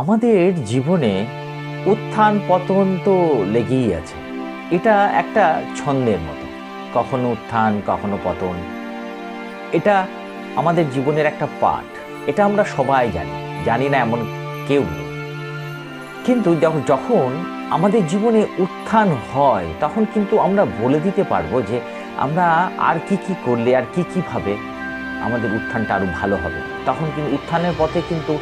আমাদের জীবনে উত্থান পতন তো লেগেই আছে। এটা একটা ছন্দের মতো, কখনো উত্থান কখনো পতন। এটা আমাদের জীবনের একটা পার্ট। এটা আমরা সবাই জানি না এমন কেউ নেই। কিন্তু যখন আমাদের জীবনে উত্থান হয় তখন কিন্তু আমরা বলে দিতে পারবো যে আমরা আর কি কি করলে আর কি কিভাবে আমাদের উত্থানটা আরো ভালো হবে। তখন কিন্তু উত্থানের পথে কিন্তু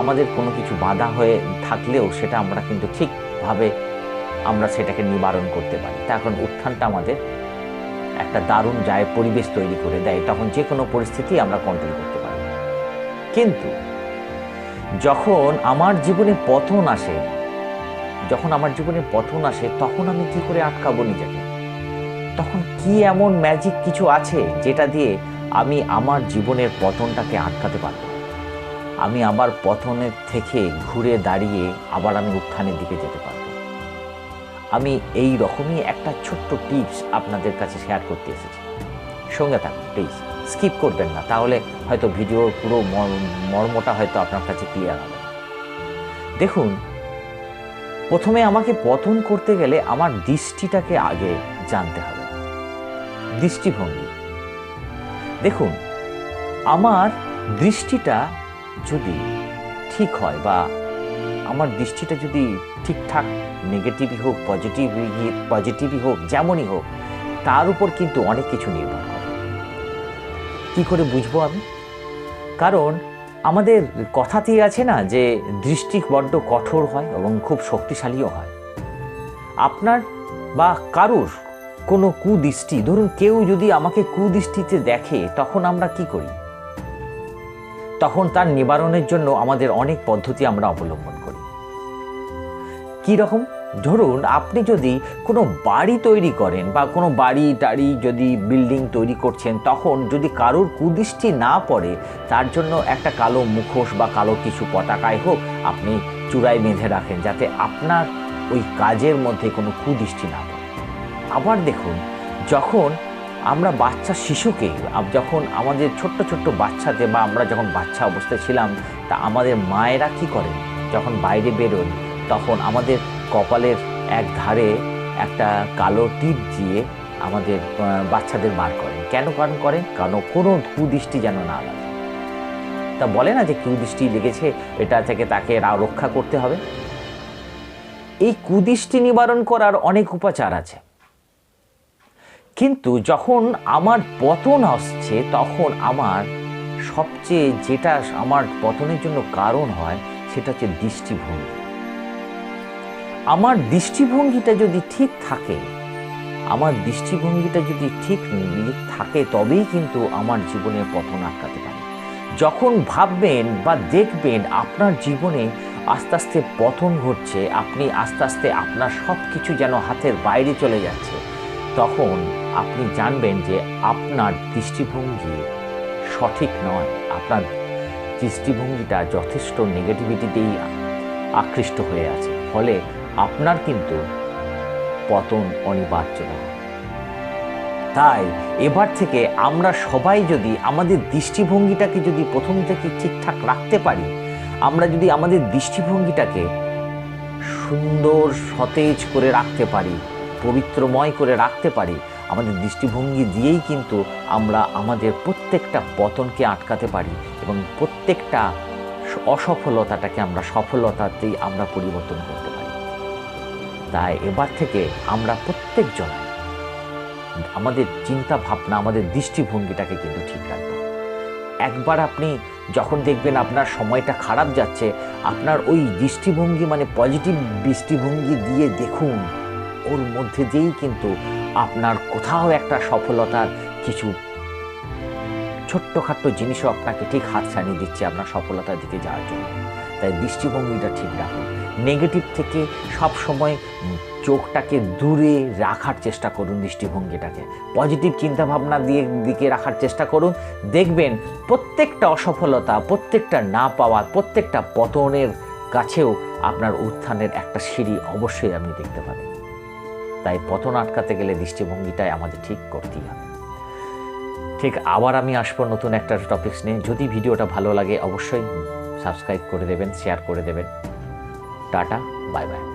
আমাদের কোনো কিছু বাধা হয়ে থাকলেও সেটা আমরা কিন্তু ঠিকভাবে আমরা সেটাকে নিবারণ করতে পারি। তখন উত্থানটা আমাদের একটা দারুণ পরিবেশ তৈরি করে দেয়। তখন যে কোনো পরিস্থিতি আমরা কন্ট্রোল করতে পারি। কিন্তু যখন আমার জীবনে পতন আসে তখন আমি কি করে আটকাবো নিজেকে? তখন কি এমন ম্যাজিক কিছু আছে যেটা দিয়ে আমি আমার জীবনের পতনটাকে আটকাতে পারবো? আমি আবার পতনের থেকে ঘুরে দাঁড়িয়ে আবার আমি উত্থানের দিকে যেতে পারবো। আমি এই রকমই একটা ছোট্ট টিপস আপনাদের কাছে শেয়ার করতে এসেছি। সঙ্গে থাকুন প্লিজ, স্কিপ করবেন না, তাহলে হয়তো ভিডিওর পুরো মর্মটা হয়তো আপনার কাছে ক্লিয়ার হবে। দেখুন, প্রথমে আমাকে পতন করতে গেলে আমার দৃষ্টিটাকে আগে জানতে হবে। দৃষ্টিভঙ্গি। দেখুন, আমার দৃষ্টিটা যদি ঠিক হয় বা আমার দৃষ্টিটা যদি ঠিকঠাক, নেগেটিভই হোক পজিটিভই হোক, যেমনই হোক, তার উপর কিন্তু অনেক কিছু নির্ভর করে। কি করে বুঝবো আমি? কারণ আমাদের কথাতেই আছে না যে দৃষ্টি বড্ড কঠোর হয় এবং খুব শক্তিশালীও হয়। আপনার বা কারুর কোনো কুদৃষ্টি, ধরুন কেউ যদি আমাকে কুদৃষ্টিতে দেখে, তখন আমরা কি করি? তখন তার নিবারণের জন্য আমাদের অনেক পদ্ধতি আমরা অবলম্বন করি। কি রকম? ধরুন আপনি যদি কোনো বাড়ি তৈরি করেন বা কোনো বাড়ি টাড়ি যদি বিল্ডিং তৈরি করছেন, তখন যদি কারোর কুদৃষ্টি না পড়ে, তার জন্য একটা কালো মুখোশ বা কালো কিছু পতাকায় হোক আপনি চূড়ায় বেঁধে রাখেন, যাতে আপনার ওই কাজের মধ্যে কোনো কুদৃষ্টি না পড়ে। আবার দেখুন, যখন আমরা বাচ্চা শিশুকে, যখন আমাদের ছোট্ট ছোট্ট বাচ্চাদের বা আমরা যখন বাচ্চা অবস্থায় ছিলাম, তা আমাদের মায়েরা কি করেন? যখন বাইরে বেরোন, তখন আমাদের কপালের এক ধারে একটা কালো টিপ দিয়ে আমাদের বাচ্চাদের বার করেন। কেন করেন? কারণ কোনো কুদৃষ্টি যেন না লাগে। তা বলে না যে কুদৃষ্টি লেগেছে, এটা থেকে তাকে রক্ষা করতে হবে। এই কুদৃষ্টি নিবারণ করার অনেক উপাচার আছে। কিন্তু যখন আমার পতন আসছে, তখন আমার সবচেয়ে যেটা আমার পতনের জন্য কারণ হয়, সেটা হচ্ছে দৃষ্টিভঙ্গি। আমার দৃষ্টিভঙ্গিটা যদি ঠিক থাকে, তবেই কিন্তু আমার জীবনের পতন আটকাতে পারে। যখন ভাববেন বা দেখবেন আপনার জীবনে আস্তে আস্তে পতন ঘটছে, আপনি আস্তে আস্তে আপনার সব কিছু যেন হাতের বাইরে চলে যাচ্ছে, তখন আপনি জানবেন যে আপনার দৃষ্টিভঙ্গি সঠিক নয়। আপনার দৃষ্টিভঙ্গিটা যথেষ্ট নেগেটিভিটিতেই আকৃষ্ট হয়ে আছে। ফলে আপনার কিন্তু পতন অনিবার্য নয়। তাই এবার থেকে আমরা সবাই যদি আমাদের দৃষ্টিভঙ্গিটাকে যদি প্রথম থেকে ঠিকঠাক রাখতে পারি, আমরা যদি আমাদের দৃষ্টিভঙ্গিটাকে সুন্দর সতেজ করে রাখতে পারি, পবিত্রময় করে রাখতে পারি, আমাদের দৃষ্টিভঙ্গি দিয়েই কিন্তু আমরা আমাদের প্রত্যেকটা পতনকে আটকাতে পারি এবং প্রত্যেকটা অসফলতাটাকে আমরা সফলতাতেই আমরা পরিবর্তন করতে পারি। তাই এবার থেকে আমরা প্রত্যেকজন আমাদের চিন্তা ভাবনা, আমাদের দৃষ্টিভঙ্গিটাকে কিন্তু ঠিক রাখবো। একবার আপনি যখন দেখবেন আপনার সময়টা খারাপ যাচ্ছে, আপনার ওই দৃষ্টিভঙ্গি মানে পজিটিভ দৃষ্টিভঙ্গি দিয়ে দেখুন, ওর মধ্যে দিয়েই কিন্তু আপনার কোথাও একটা সফলতার কিছু ছোট্টখাট্ট জিনিসও আপনাকে ঠিক হাত ছাড়িয়ে দিচ্ছে আপনার সফলতার দিকে যাওয়ার জন্য। তাই দৃষ্টিভঙ্গিটা ঠিক রাখুন। নেগেটিভ থেকে সব সময় চোখটাকে দূরে রাখার চেষ্টা করুন, দৃষ্টিভঙ্গিটাকে পজিটিভ চিন্তাভাবনা দিকে রাখার চেষ্টা করুন। দেখবেন প্রত্যেকটা অসফলতা, প্রত্যেকটা না পাওয়া, প্রত্যেকটা পতনের কাছেও আপনার উত্থানের একটা সিঁড়ি অবশ্যই আপনি দেখতে পাবেন। তাই পতন আটকাতে গেলে দৃষ্টিভঙ্গিটাই আমাদের ঠিক করতেই হবে। ঠিক আবার আমি আসবো নতুন একটা টপিকস নিয়ে। যদি ভিডিওটা ভালো লাগে অবশ্যই সাবস্ক্রাইব করে দেবেন, শেয়ার করে দেবেন। Tata, bye bye.